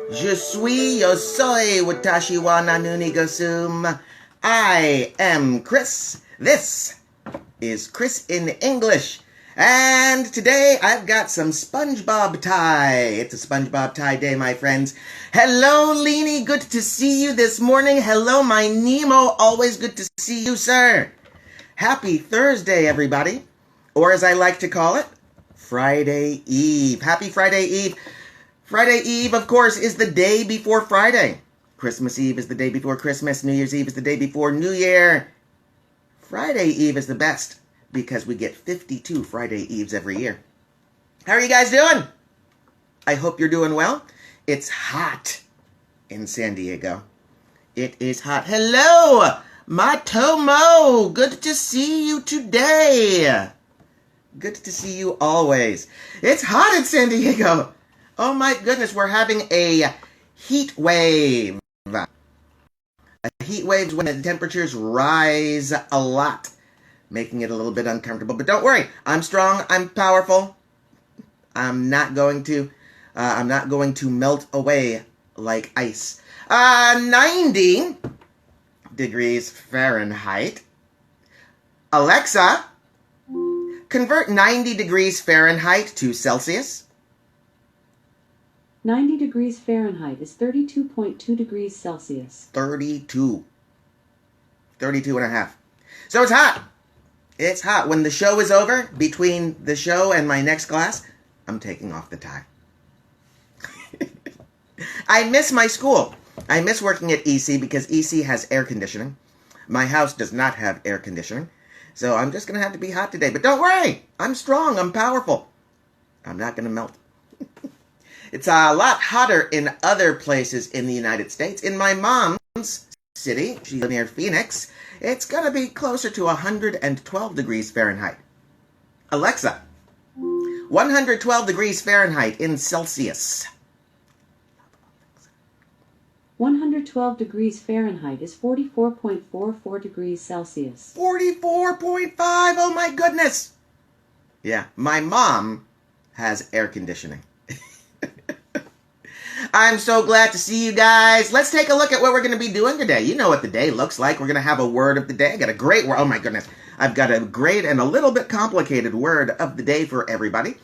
Je suis, yo soy, watashi wa nanuni gosum. I am Chris. This is Chris in English. And today I've got some SpongeBob tie. It's a SpongeBob tie day, my friends. Hello, Leanie. Good to see you this morning. Hello, my Nemo. Always good to see you, sir. Happy Thursday, everybody. Or as I like to call it, Friday Eve. Happy Friday Eve. Friday Eve, of course, is the day before Friday. Christmas Eve is the day before Christmas. New Year's Eve is the day before New Year. Friday Eve is the best because we get 52 Friday Eves every year. How are you guys doing? I hope you're doing well. It's hot in San Diego. It is hot. Hello, Matomo. Good to see you today. Good to see you always. It's hot in San Diego. Oh my goodness, we're having a heat wave. A heat wave is when the temperatures rise a lot, making it a little bit uncomfortable. But don't worry, I'm strong, I'm powerful. I'm not going to melt away like ice. 90 degrees Fahrenheit. Alexa, convert 90 degrees Fahrenheit to Celsius. 90 degrees Fahrenheit is 32.2 degrees Celsius. 32 and a half. So it's hot. It's hot. When the show is over, between the show and my next class, I'm taking off the tie. I miss my school. I miss working at EC because EC has air conditioning. My house does not have air conditioning. So I'm just going to have to be hot today. But don't worry. I'm strong. I'm powerful. I'm not going to melt. It's a lot hotter in other places in the United States. In my mom's city, she's near Phoenix, it's going to be closer to 112 degrees Fahrenheit. Alexa, 112 degrees Fahrenheit in Celsius. 112 degrees Fahrenheit is 44.44 degrees Celsius. 44.5, oh my goodness. Yeah, my mom has air conditioning. I'm so glad to see you guys. Let's take a look at what we're going to be doing today. You know what the day looks like. We're going to have a word of the day. I got a great word. Oh my goodness. I've got a great and a little bit complicated word of the day for everybody.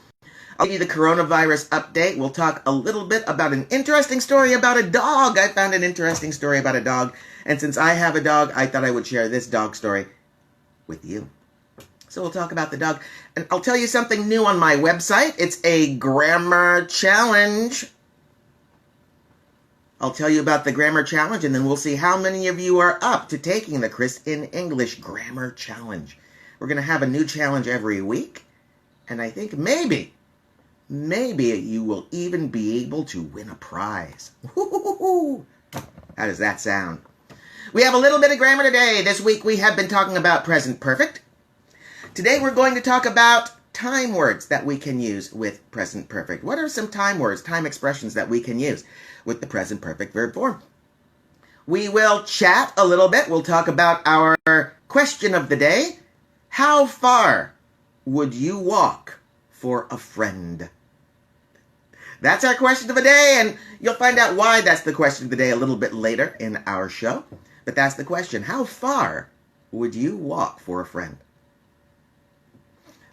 I'll give you the coronavirus update. We'll talk a little bit about an interesting story about a dog. I found an interesting story about a dog. And since I have a dog, I thought I would share this dog story with you. So we'll talk about the dog. And I'll tell you something new on my website. It's a grammar challenge. I'll tell you about the grammar challenge, and then we'll see how many of you are up to taking the Chris in English grammar challenge. We're going to have a new challenge every week, and I think maybe you will even be able to win a prize. How does that sound? We have a little bit of grammar today. This week we have been talking about present perfect. Today we're going to talk about time words that we can use with present perfect. What are some time words, time expressions that we can use with the present perfect verb form? We will chat a little bit. We'll talk about our question of the day. How far would you walk for a friend? That's our question of the day, and you'll find out why that's the question of the day a little bit later in our show. But that's the question. How far would you walk for a friend?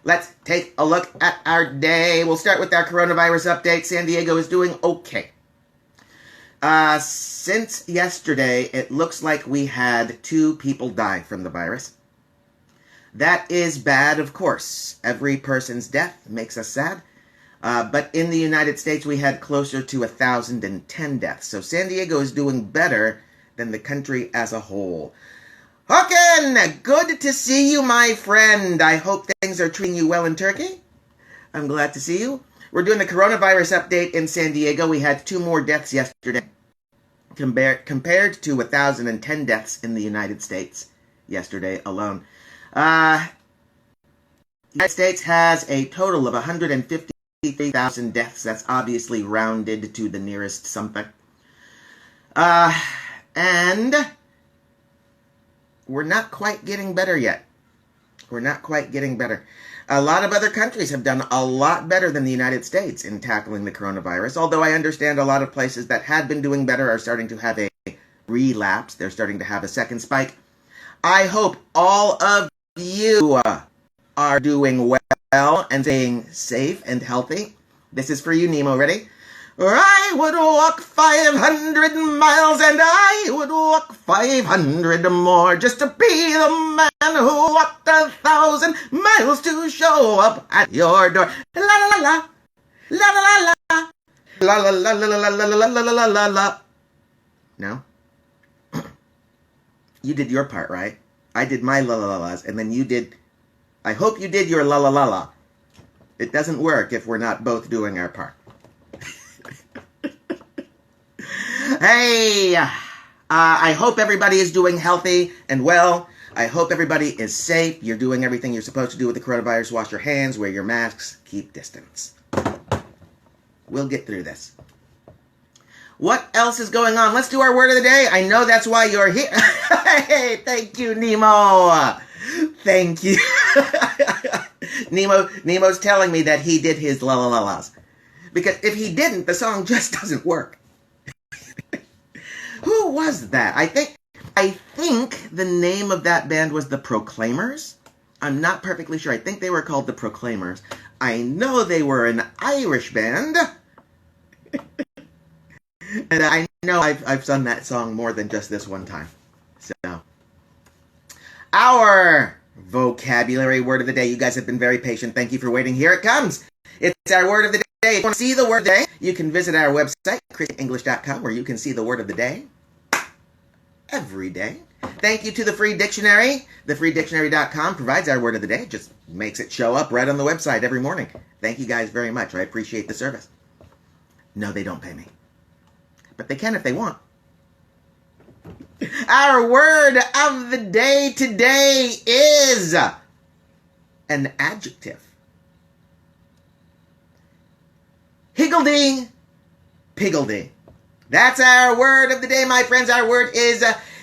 Let's take a look at our day. We'll start with our coronavirus update. San Diego is doing okay. Since yesterday, it looks like we had 2 people die from the virus. That is bad, of course. Every person's death makes us sad. But in the United States, we had closer to 1,010 deaths. So San Diego is doing better than the country as a whole. Håkan, good to see you, my friend. I hope things are treating you well in Turkey. I'm glad to see you. We're doing the coronavirus update in San Diego. We had 2 more deaths yesterday compared to 1,010 deaths in the United States yesterday alone. The United States has a total of 153,000 deaths. That's obviously rounded to the nearest something. And we're not quite getting better yet. We're not quite getting better. A lot of other countries have done a lot better than the United States in tackling the coronavirus, although I understand a lot of places that had been doing better are starting to have a relapse. They're starting to have a second spike. I hope all of you are doing well and staying safe and healthy. This is for you, Nemo. Ready? I would walk 500 miles and I would walk 500 more just to be the man who walked 1,000 miles to show up at your door. La la la la, la la la la, la la la la la la la la la la la. No? You did your part, right? I did my la la la las, and then you did. I hope you did your la la la la. It doesn't work if we're not both doing our part. Hey, I hope everybody is doing healthy and well. I hope everybody is safe. You're doing everything you're supposed to do with the coronavirus. Wash your hands, wear your masks, keep distance. We'll get through this. What else is going on? Let's do our word of the day. I know that's why you're here. Hey, thank you, Nemo. Thank you. Nemo's telling me that he did his la la la las. Because if he didn't, the song just doesn't work. Who was that? I think the name of that band was the Proclaimers. I'm not perfectly sure. I think they were called the Proclaimers. I know they were an Irish band. And I know I've sung that song more than just this one time. So, our vocabulary word of the day. You guys have been very patient. Thank you for waiting. Here it comes. It's our word of the day. If you want to see the word of the day, you can visit our website, ChrisinEnglish.com, where you can see the word of the day every day. Thank you to the free dictionary. TheFreeDictionary.com provides our word of the day. Just makes it show up right on the website every morning. Thank you guys very much. I appreciate the service. No, they don't pay me. But they can if they want. Our word of the day today is an adjective. Higgledy-piggledy. That's our word of the day, my friends. Our word is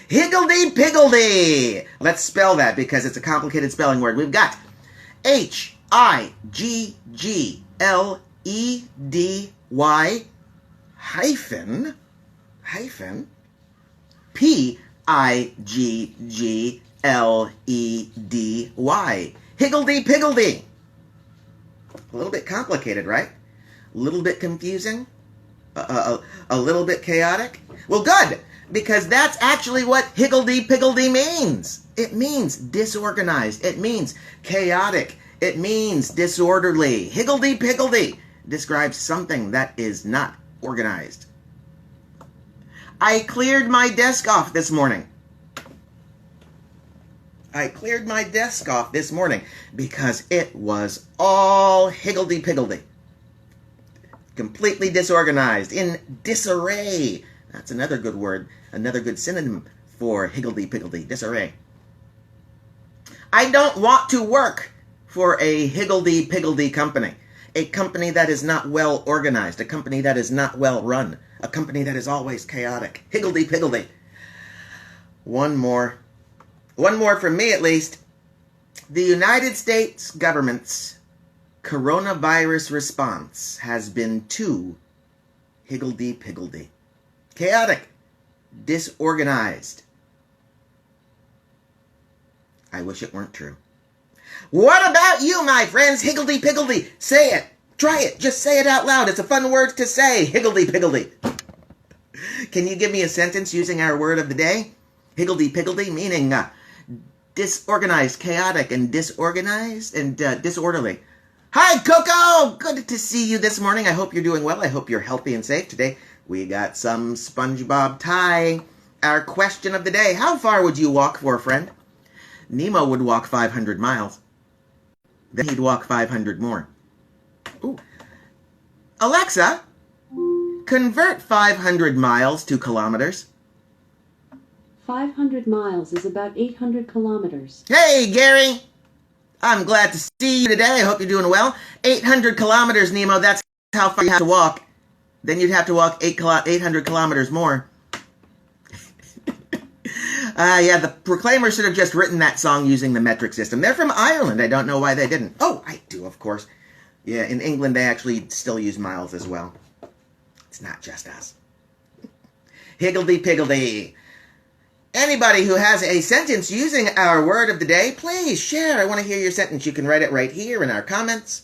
higgledy-piggledy. Let's spell that because it's a complicated spelling word. We've got H-I-G-G-L-E-D-Y hyphen P-I-G-G-L-E-D-Y. Higgledy-piggledy. A little bit complicated, right? A little bit confusing? A little bit chaotic? Well, good, because that's actually what higgledy-piggledy means. It means disorganized. It means chaotic. It means disorderly. Higgledy-piggledy describes something that is not organized. I cleared my desk off this morning. Because it was all higgledy-piggledy. Completely disorganized, in disarray. That's another good word, another good synonym for higgledy-piggledy, disarray. I don't want to work for a higgledy-piggledy company. A company that is not well organized, a company that is not well run, a company that is always chaotic. Higgledy-piggledy. One more from me at least. The United States government's coronavirus response has been too higgledy-piggledy. Chaotic. Disorganized. I wish it weren't true. What about you, my friends? Higgledy-piggledy. Say it. Try it. Just say it out loud. It's a fun word to say. Higgledy-piggledy. Can you give me a sentence using our word of the day? Higgledy-piggledy, meaning disorganized, chaotic, and disorganized, and disorderly. Hi, Coco! Good to see you this morning. I hope you're doing well. I hope you're healthy and safe. Today, we got some SpongeBob tie. Our question of the day. How far would you walk for a friend? Nemo would walk 500 miles. Then he'd walk 500 more. Ooh. Alexa, convert 500 miles to kilometers. 500 miles is about 800 kilometers. Hey, Gary! I'm glad to see you today. I hope you're doing well. 800 kilometers, Nemo. That's how far you have to walk. Then you'd have to walk 800 kilometers more. Yeah, the Proclaimers should have just written that song using the metric system. They're from Ireland. I don't know why they didn't. Oh, I do, of course. Yeah, in England, they actually still use miles as well. It's not just us. Higgledy-piggledy. Anybody who has a sentence using our word of the day, please share. I want to hear your sentence. You can write it right here in our comments.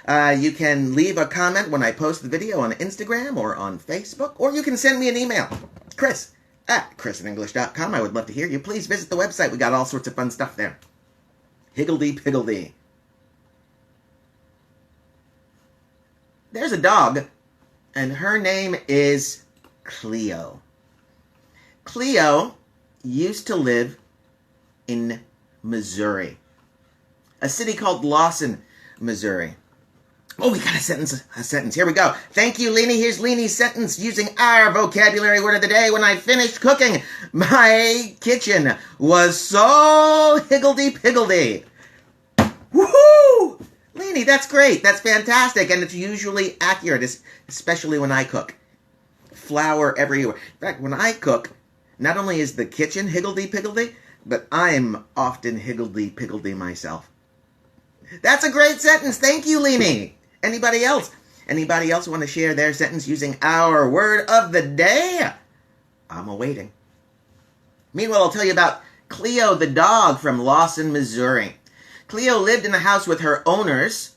You can leave a comment when I post the video on Instagram or on Facebook, or you can send me an email. Chris@ChrisinEnglish.com. I would love to hear you. Please visit the website. We got all sorts of fun stuff there. Higgledy-piggledy. There's a dog, and her name is Cleo. Cleo used to live in Missouri, a city called Lawson, Missouri. Oh, we got a sentence. Here we go. Thank you, Leanie. Here's Leanie's sentence using our vocabulary word of the day. When I finished cooking, my kitchen was so higgledy-piggledy. Woohoo! Leanie, that's great. That's fantastic. And it's usually accurate, especially when I cook. Flour everywhere. In fact, when I cook, not only is the kitchen higgledy-piggledy, but I'm often higgledy-piggledy myself. That's a great sentence. Thank you, Leanie. Anybody else? Anybody else want to share their sentence using our word of the day? I'm awaiting. Meanwhile, I'll tell you about Cleo the dog from Lawson, Missouri. Cleo lived in the house with her owners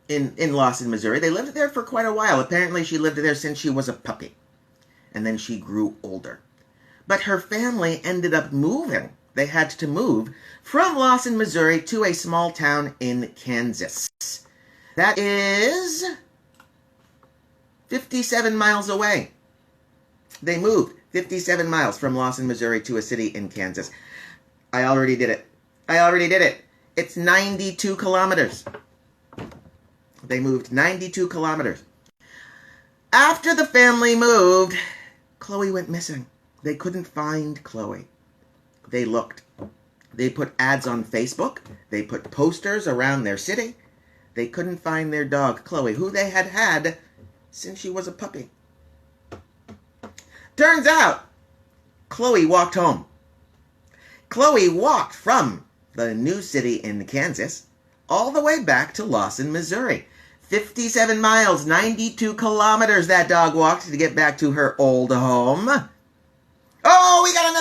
in Lawson, Missouri. They lived there for quite a while. Apparently, she lived there since she was a puppy. And then she grew older. But her family ended up moving. They had to move from Lawson, Missouri to a small town in Kansas. That is 57 miles away. They moved 57 miles from Lawson, Missouri to a city in Kansas. I already did it. It's 92 kilometers. They moved 92 kilometers. After the family moved, Chloe went missing. They couldn't find Chloe. They looked. They put ads on Facebook. They put posters around their city. They couldn't find their dog, Chloe, who they had had since she was a puppy. Turns out, Chloe walked home. Chloe walked from the new city in Kansas all the way back to Lawson, Missouri. 57 miles, 92 kilometers that dog walked to get back to her old home. Oh, we got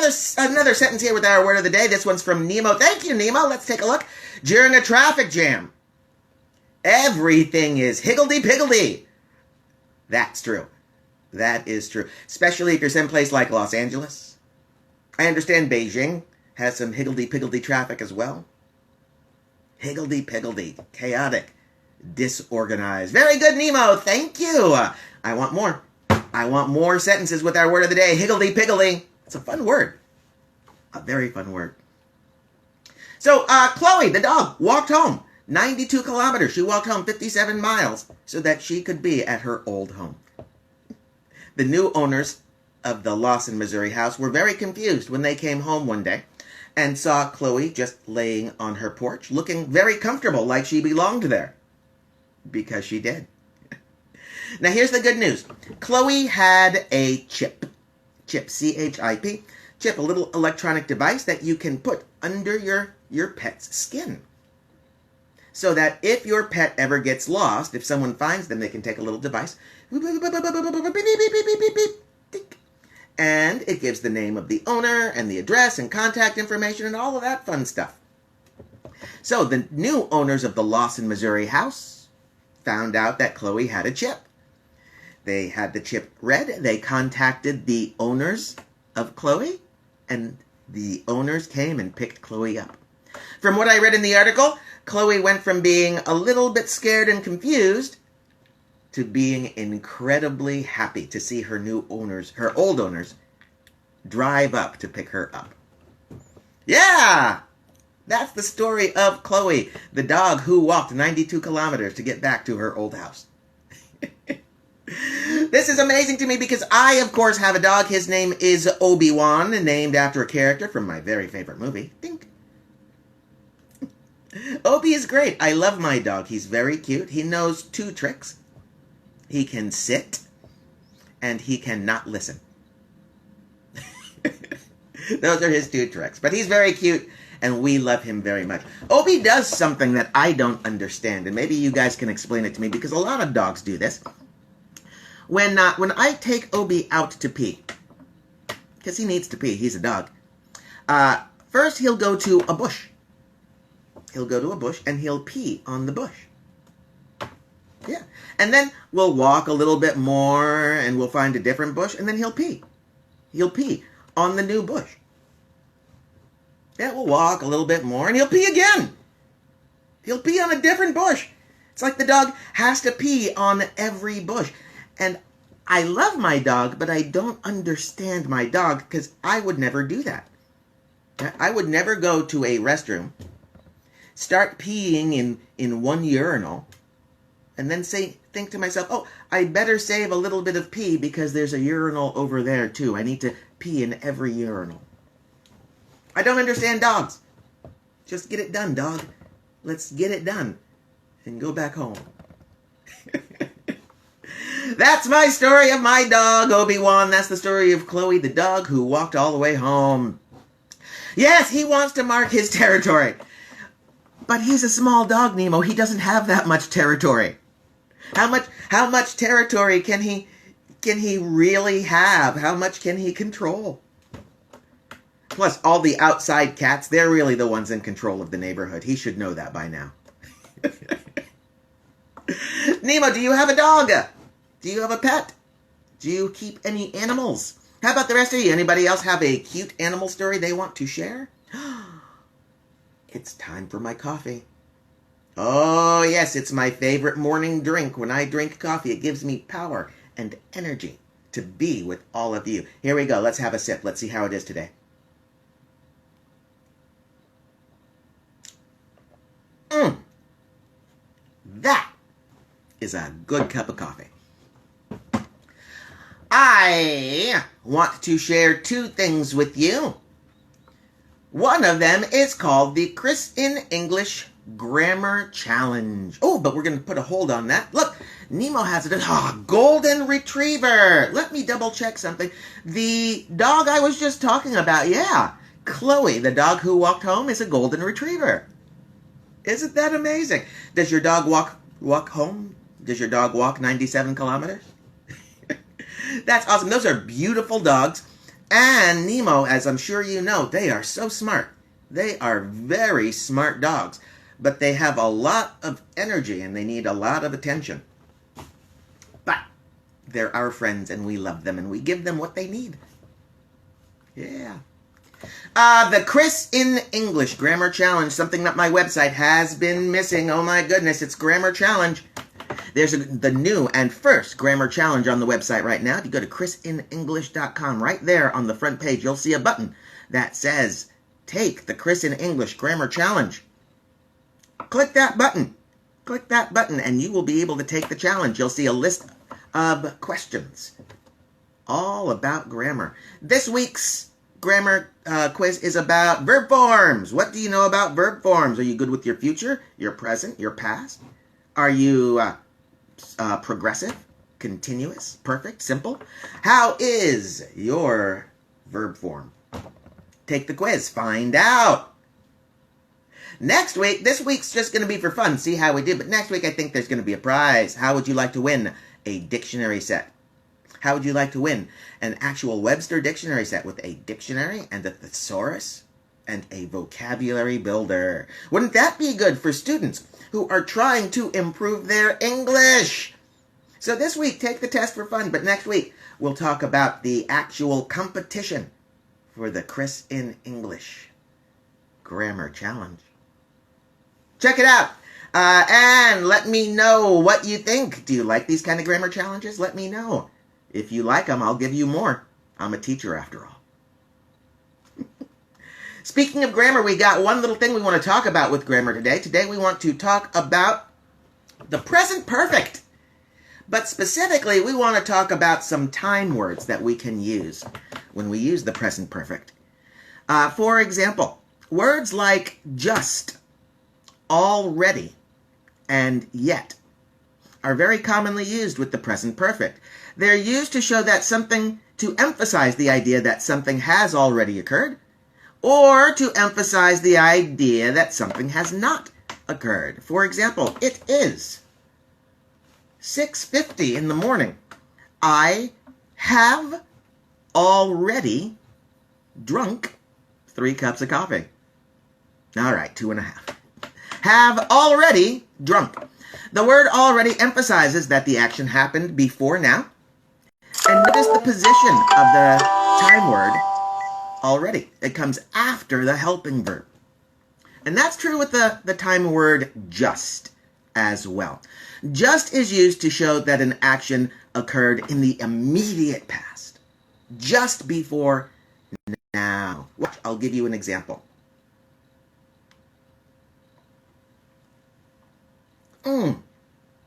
another sentence here with our word of the day. This one's from Nemo. Thank you, Nemo. Let's take a look. During a traffic jam, everything is higgledy-piggledy. That's true. That is true. Especially if you're someplace like Los Angeles. I understand Beijing has some higgledy-piggledy traffic as well. Higgledy-piggledy. Chaotic. Disorganized. Very good, Nemo. Thank you. I want more. I want more sentences with our word of the day. Higgledy-piggledy. It's a fun word. A very fun word. So, Chloe, the dog, walked home 92 kilometers. She walked home 57 miles so that she could be at her old home. The new owners of the Lawson, Missouri house were very confused when they came home one day and saw Chloe just laying on her porch, looking very comfortable, like she belonged there. Because she did. Now, here's the good news. Chloe had a chip. Chip, C-H-I-P. Chip, a little electronic device that you can put under your pet's skin. So that if your pet ever gets lost, if someone finds them, they can take a little device. And it gives the name of the owner and the address and contact information and all of that fun stuff. So the new owners of the Lawson, Missouri house found out that Chloe had a chip. They had the chip read. They contacted the owners of Chloe, and the owners came and picked Chloe up. From what I read in the article, Chloe went from being a little bit scared and confused to being incredibly happy to see her new owners, her old owners, drive up to pick her up. Yeah! That's the story of Chloe, the dog who walked 92 kilometers to get back to her old house. This is amazing to me because I, of course, have a dog. His name is Obi-Wan, named after a character from my very favorite movie. Dink. Obi is great. I love my dog. He's very cute. He knows 2 tricks. He can sit, and he cannot listen. Those are his 2 tricks. But he's very cute, and we love him very much. Obi does something that I don't understand, and maybe you guys can explain it to me, because a lot of dogs do this. When I take Obi out to pee, because he needs to pee, he's a dog, first he'll go to a bush. He'll go to a bush, and he'll pee on the bush. Yeah. And then we'll walk a little bit more, and we'll find a different bush, and then he'll pee. He'll pee on the new bush. Yeah, we'll walk a little bit more, and he'll pee again. He'll pee on a different bush. It's like the dog has to pee on every bush. And I love my dog, but I don't understand my dog, because I would never do that. I would never go to a restroom, start peeing in one urinal, and then think to myself, oh, I better save a little bit of pee because there's a urinal over there too. I need to pee in every urinal. I don't understand dogs. Just get it done, dog. Let's get it done and go back home. That's my story of my dog, Obi-Wan. That's the story of Chloe, the dog who walked all the way home. Yes, he wants to mark his territory. But he's a small dog, Nemo. He doesn't have that much territory. How much territory can he really have? How much can he control? Plus, all the outside cats, they're really the ones in control of the neighborhood. He should know that by now. Nemo, do you have a dog? Do you have a pet? Do you keep any animals? How about the rest of you? Anybody else have a cute animal story they want to share? It's time for my coffee. Oh, yes, it's my favorite morning drink. When I drink coffee, it gives me power and energy to be with all of you. Here we go. Let's have a sip. Let's see how it is today. That is a good cup of coffee. I want to share 2 things with you. One of them is called the Chris in English Grammar Challenge. Oh, but we're going to put a hold on that. Look, Nemo has it. Golden Retriever. Let me double check something. The dog I was just talking about, yeah, Chloe, the dog who walked home, is a Golden Retriever. Isn't that amazing? Does your dog walk home? Does your dog walk 97 kilometers? That's awesome. Those are beautiful dogs. And Nemo, as I'm sure you know, they are so smart. They are very smart dogs. But they have a lot of energy and they need a lot of attention. But they're our friends and we love them and we give them what they need. Yeah. The Chris in English Grammar Challenge, something that my website has been missing. Oh my goodness, it's Grammar Challenge. There's the new and first Grammar Challenge on the website right now. If you go to ChrisinEnglish.com, right there on the front page, you'll see a button that says, Take the Chris in English Grammar Challenge. Click that button. Click that button and you will be able to take the challenge. You'll see a list of questions all about grammar. This week's grammar quiz is about verb forms. What do you know about verb forms? Are you good with your future, your present, your past? Are you progressive, continuous, perfect, simple? How is your verb form? Take the quiz. Find out. Next week, this week's just going to be for fun. See how we did. But next week, I think there's going to be a prize. How would you like to win a dictionary set? How would you like to win an actual Webster dictionary set with a dictionary and a thesaurus and a vocabulary builder? Wouldn't that be good for students who are trying to improve their English? So this week, take the test for fun. But next week, we'll talk about the actual competition for the Chris in English Grammar Challenge. Check it out. And let me know what you think. Do you like these kind of grammar challenges? Let me know. If you like them, I'll give you more. I'm a teacher after all. Speaking of grammar, we got one little thing we want to talk about with grammar today. Today we want to talk about the present perfect. But specifically, we want to talk about some time words that we can use when we use the present perfect. For example, words like just, already, and yet. are very commonly used with the present perfect. They're used to show that something, to emphasize the idea that something has already occurred, or to emphasize the idea that something has not occurred. For example, it is 6:50 in the morning. I have already drunk 3 cups of coffee. All right, 2.5. Have already drunk. The word already emphasizes that the action happened before now. And notice the position of the time word already. It comes after the helping verb. And that's true with the time word just as well. Just is used to show that an action occurred in the immediate past, just before now. Watch, I'll give you an example.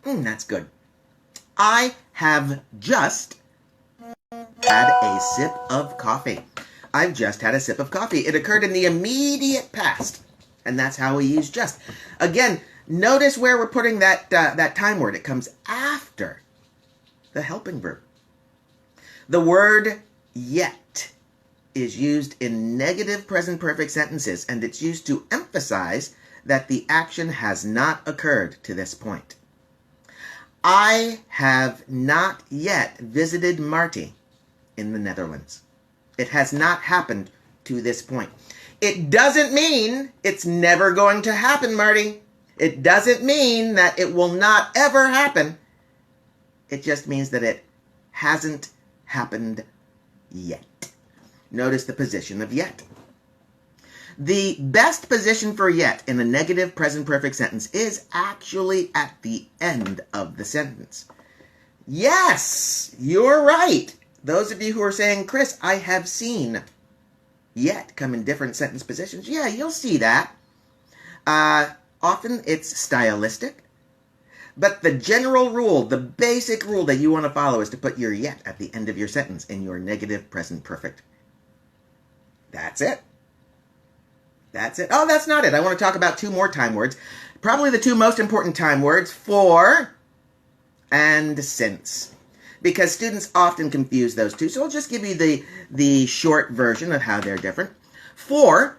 That's good. I have just had a sip of coffee. I've just had a sip of coffee. It occurred in the immediate past. And that's how we use just. Again, notice where we're putting that time word. It comes after the helping verb. The word yet is used in negative present perfect sentences, and it's used to emphasize that the action has not occurred to this point. I have not yet visited Marty in the Netherlands. It has not happened to this point. It doesn't mean it's never going to happen, Marty. It doesn't mean that it will not ever happen. It just means that it hasn't happened yet. Notice the position of yet. The best position for yet in a negative present perfect sentence is actually at the end of the sentence. Yes, you're right. Those of you who are saying, Chris, I have seen yet come in different sentence positions. Yeah, you'll see that. Often it's stylistic. But the general rule, the basic rule that you want to follow is to put your yet at the end of your sentence in your negative present perfect. That's it. That's it. Oh, that's not it. I want to talk about 2 more time words. Probably the 2 most important time words, for and since. Because students often confuse those 2. So I'll just give you the short version of how they're different. For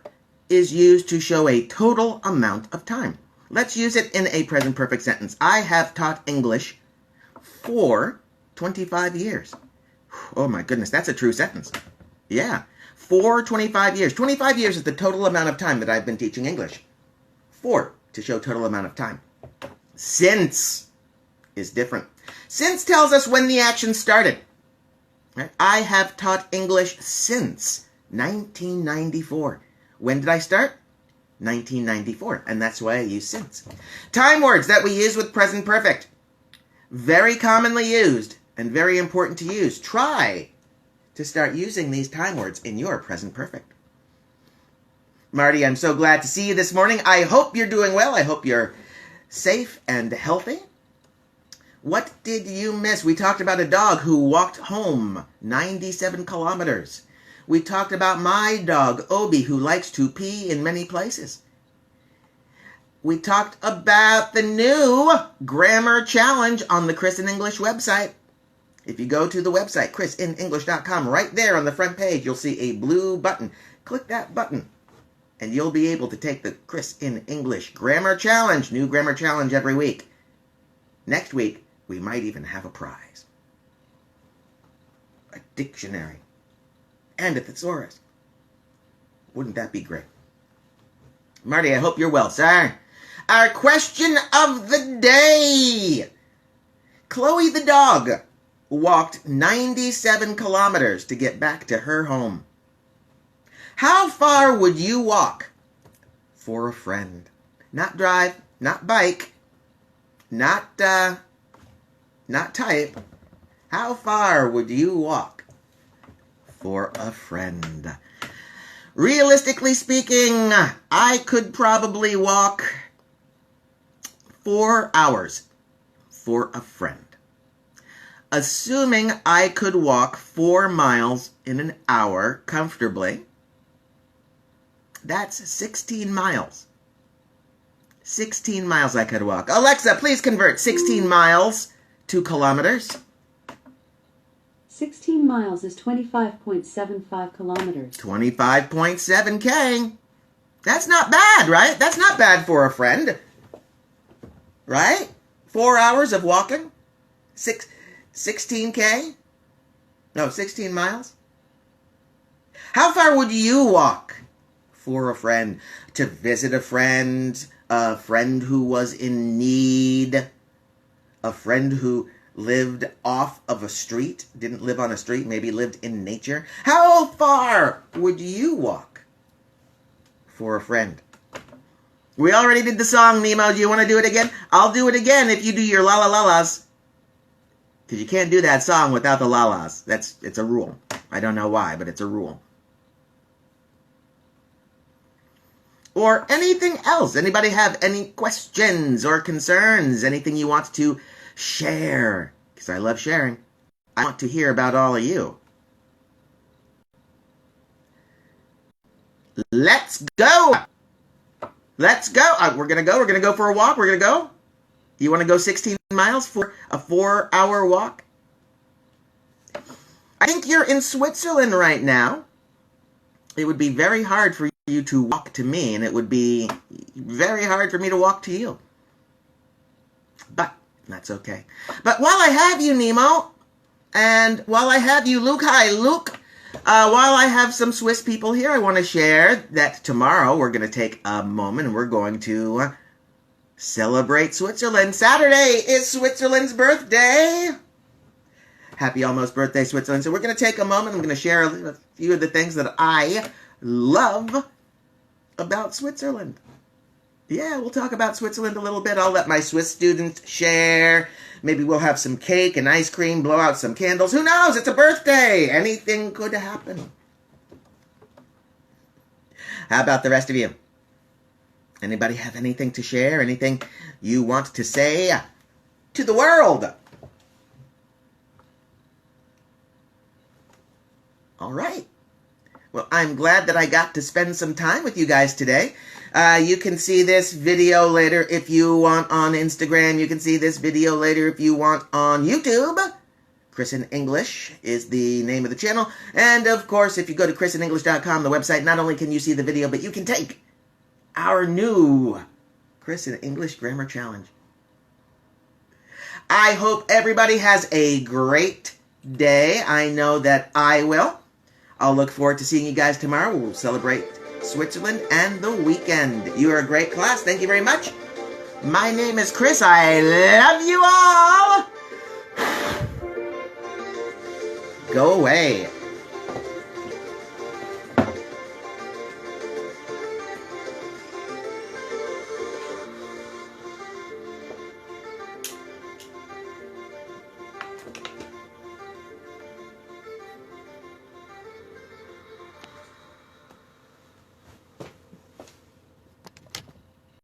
is used to show a total amount of time. Let's use it in a present perfect sentence. I have taught English for 25 years. Oh my goodness, that's a true sentence. Yeah. For 25 years. 25 years is the total amount of time that I've been teaching English. For, to show total amount of time. Since is different. Since tells us when the action started. Right? I have taught English since 1994. When did I start? 1994. And that's why I use since. Time words that we use with present perfect. Very commonly used and very important to use. Try to start using these time words in your present perfect. Marty, I'm so glad to see you this morning. I hope you're doing well. I hope you're safe and healthy. What did you miss? We talked about a dog who walked home 97 kilometers. We talked about my dog, Obi, who likes to pee in many places. We talked about the new grammar challenge on the Chris in English website. If you go to the website, ChrisinEnglish.com, right there on the front page, you'll see a blue button. Click that button, and you'll be able to take the Chris in English Grammar Challenge. New grammar challenge every week. Next week, we might even have a prize. A dictionary. And a thesaurus. Wouldn't that be great? Marty, I hope you're well, sir. Our question of the day. Chloe the dog walked 97 kilometers to get back to her home. How far would you walk for a friend? Not drive, not bike, not type. How far would you walk for a friend? Realistically speaking, I could probably walk 4 hours for a friend. Assuming I could walk 4 miles in an hour comfortably, that's 16 miles. 16 miles I could walk. Alexa, please convert 16 miles to kilometers. 16 miles is 25.75 kilometers. 25.7K. That's not bad, right? That's not bad for a friend. Right? 4 hours of walking? 16K? No, 16 miles? How far would you walk for a friend? To visit a friend who was in need, a friend who lived off of a street, didn't live on a street, maybe lived in nature. How far would you walk for a friend? We already did the song, Nemo. Do you want to do it again? I'll do it again if you do your la la la las. Because you can't do that song without the la las. It's a rule. I don't know why, but it's a rule. Or anything else. Anybody have any questions or concerns? Anything you want to share? Because I love sharing. I want to hear about all of you. Let's go. Let's go. We're going to go. We're going to go for a walk. We're going to go. You want to go 16 miles for a 4-hour walk? I think you're in Switzerland right now. It would be very hard for you to walk to me, and it would be very hard for me to walk to you. But that's okay. But while I have you, Nemo, and while I have you, Luke, hi, Luke, while I have some Swiss people here, I want to share that tomorrow we're going to take a moment and we're going to celebrate Switzerland. Saturday is Switzerland's birthday. Happy almost birthday, Switzerland. So we're going to take a moment. I'm going to share a few of the things that I love about Switzerland. Yeah, we'll talk about Switzerland a little bit. I'll let my Swiss students share. Maybe we'll have some cake and ice cream, blow out some candles. Who knows? It's a birthday. Anything could happen. How about the rest of you? Anybody have anything to share? Anything you want to say to the world? All right. Well, I'm glad that I got to spend some time with you guys today. You can see this video later if you want on Instagram. You can see this video later if you want on YouTube. ChrisinEnglish is the name of the channel. And, of course, if you go to ChrisinEnglish.com, the website, not only can you see the video, but you can take our new Chris in English Grammar Challenge. I hope everybody has a great day. I know that I will. I'll look forward to seeing you guys tomorrow. We'll celebrate Switzerland and the weekend. You are a great class. Thank you very much. My name is Chris. I love you all. Go away.